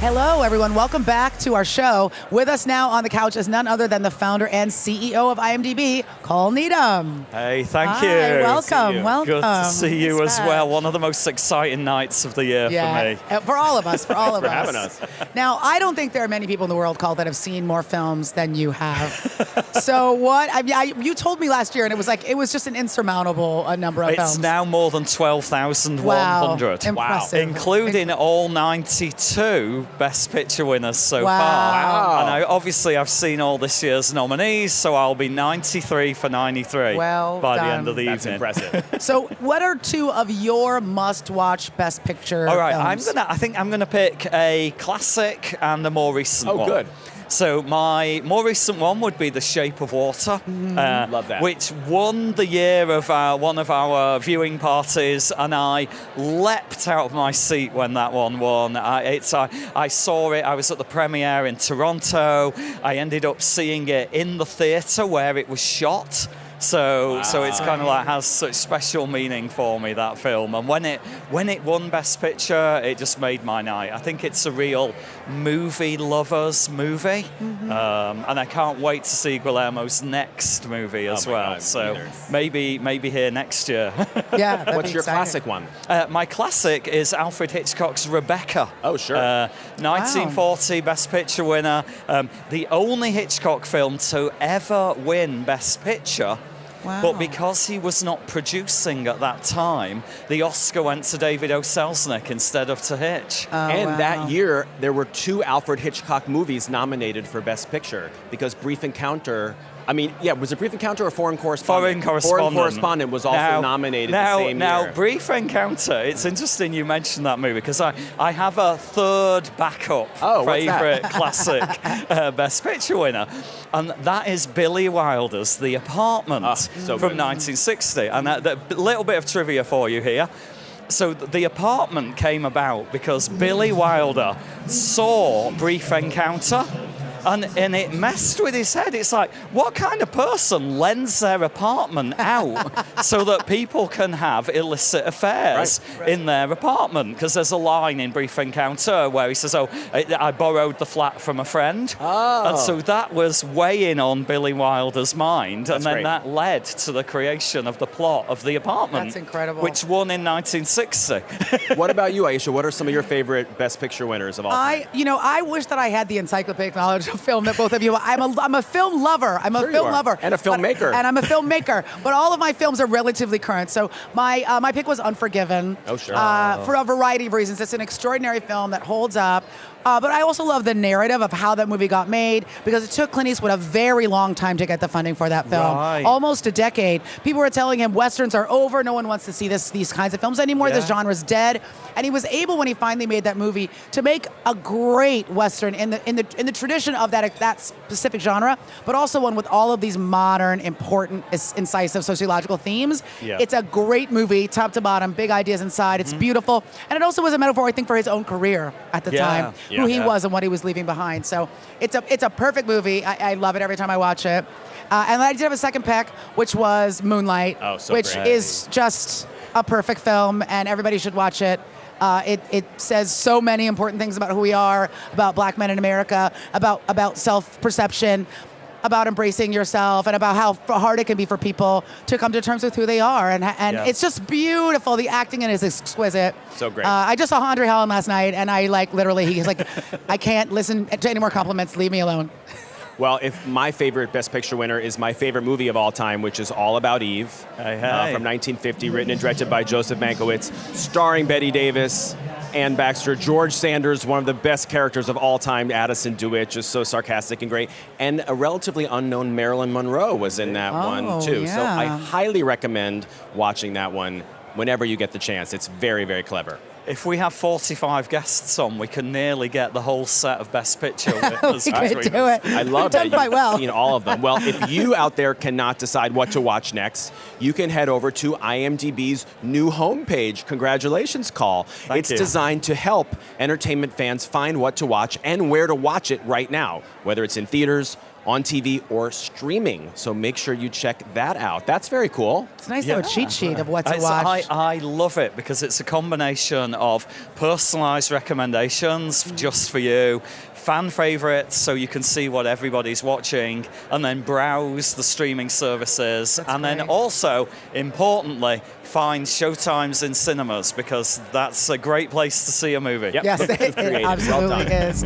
Hello, everyone. Welcome back to our show. With us now on the couch is none other than the founder and CEO of IMDb, Cole Needham. Hey, thank you. Welcome. Welcome. Good to see you as well. One of the most exciting nights of the year for me. For all of us. For all of us. for having us. Now, I don't think there are many people in the world, Cole, that have seen more films than you have. So what? You told me last year, and it was just an insurmountable number of films. It's now more than 12,100. Wow. Including all 92 Best Picture winners so far. Wow. And I've seen all this year's nominees, so I'll be 93 for 93 by the end of the That's evening. impressive. So what are two of your must-watch Best Picture All right, films? I think I'm gonna pick a classic and a more recent one. Oh, good. So my more recent one would be The Shape of Water. Love that. Which won the year of one of our viewing parties, and I leapt out of my seat when that one won. I saw it, I was at the premiere in Toronto. I ended up seeing it in the theatre where it was shot. So it's kind of like has such special meaning for me, that film. And when it won Best Picture, it just made my night. I think it's a real movie lovers movie, and I can't wait to see Guillermo's next movie as well. God, so maybe here next year. Yeah. What's your classic one? My classic is Alfred Hitchcock's Rebecca. Oh, sure. 1940 Best Picture winner. The only Hitchcock film to ever win Best Picture. Wow. But because he was not producing at that time, the Oscar went to David O. Selznick instead of to Hitch. That year, there were 2 Alfred Hitchcock movies nominated for Best Picture because Brief Encounter... was it Brief Encounter or Foreign Correspondent? Foreign Correspondent was also nominated the same year. Now, Brief Encounter, it's interesting you mentioned that movie because I have a third backup favourite classic Best Picture winner, and that is Billy Wilder's The Apartment from 1960. And a little bit of trivia for you here. So The Apartment came about because Billy Wilder saw Brief Encounter, and it messed with his head. It's like, what kind of person lends their apartment out so that people can have illicit affairs in their apartment? Because there's a line in Brief Encounter where he says, I borrowed the flat from a friend. And so that was weighing on Billy Wilder's mind. That led to the creation of the plot of The Apartment. That's incredible. Which won in 1960. What about you, Aisha? What are some of your favorite Best Picture winners of all time? I wish that I had the encyclopedic knowledge of film that both of you. I'm a film lover. I'm a film lover and a filmmaker. And I'm a filmmaker. But all of my films are relatively current. So my pick was Unforgiven. Oh, sure. For a variety of reasons. It's an extraordinary film that holds up. But I also love the narrative of how that movie got made, because it took Clint Eastwood a very long time to get the funding for that film. Right. Almost a decade. People were telling him Westerns are over. No one wants to see these kinds of films anymore. Yeah. This genre's dead. And he was able, when he finally made that movie, to make a great Western in the tradition of that specific genre, but also one with all of these modern, important, incisive sociological themes. Yeah. It's a great movie, top to bottom, big ideas inside. It's beautiful. And it also was a metaphor, I think, for his own career at the time. Who he was and what he was leaving behind. So it's a perfect movie. I love it every time I watch it. And I did have a second pick, which was Moonlight, which is just a perfect film, and everybody should watch it. It says so many important things about who we are, about black men in America, about self-perception, about embracing yourself, and about how hard it can be for people to come to terms with who they are. And it's just beautiful. The acting in it is exquisite. So great. I just saw Andre Holland last night, and he's like, I can't listen to any more compliments. Leave me alone. Well, if my favorite Best Picture winner is my favorite movie of all time, which is All About Eve, from 1950, written and directed by Joseph Mankiewicz, starring Bette Davis, Anne Baxter, George Sanders, one of the best characters of all time, Addison DeWitt, just so sarcastic and great, and a relatively unknown Marilyn Monroe was in that one too. Yeah. So I highly recommend watching that one whenever you get the chance. It's very, very clever. If we have 45 guests on, we can nearly get the whole set of Best Picture winners. We could do it. I love that. You've done quite well. Seen all of them. Well, if you out there cannot decide what to watch next, you can head over to IMDb's new homepage. Congratulations, Call. It's designed to help entertainment fans find what to watch and where to watch it right now, whether it's in theaters, on TV or streaming. So make sure you check that out. That's very cool. It's nice to have a cheat sheet of what to watch. I love it because it's a combination of personalized recommendations just for you, fan favorites so you can see what everybody's watching, and then browse the streaming services. Then also, importantly, find showtimes in cinemas because that's a great place to see a movie. Yep. Yes, it absolutely is.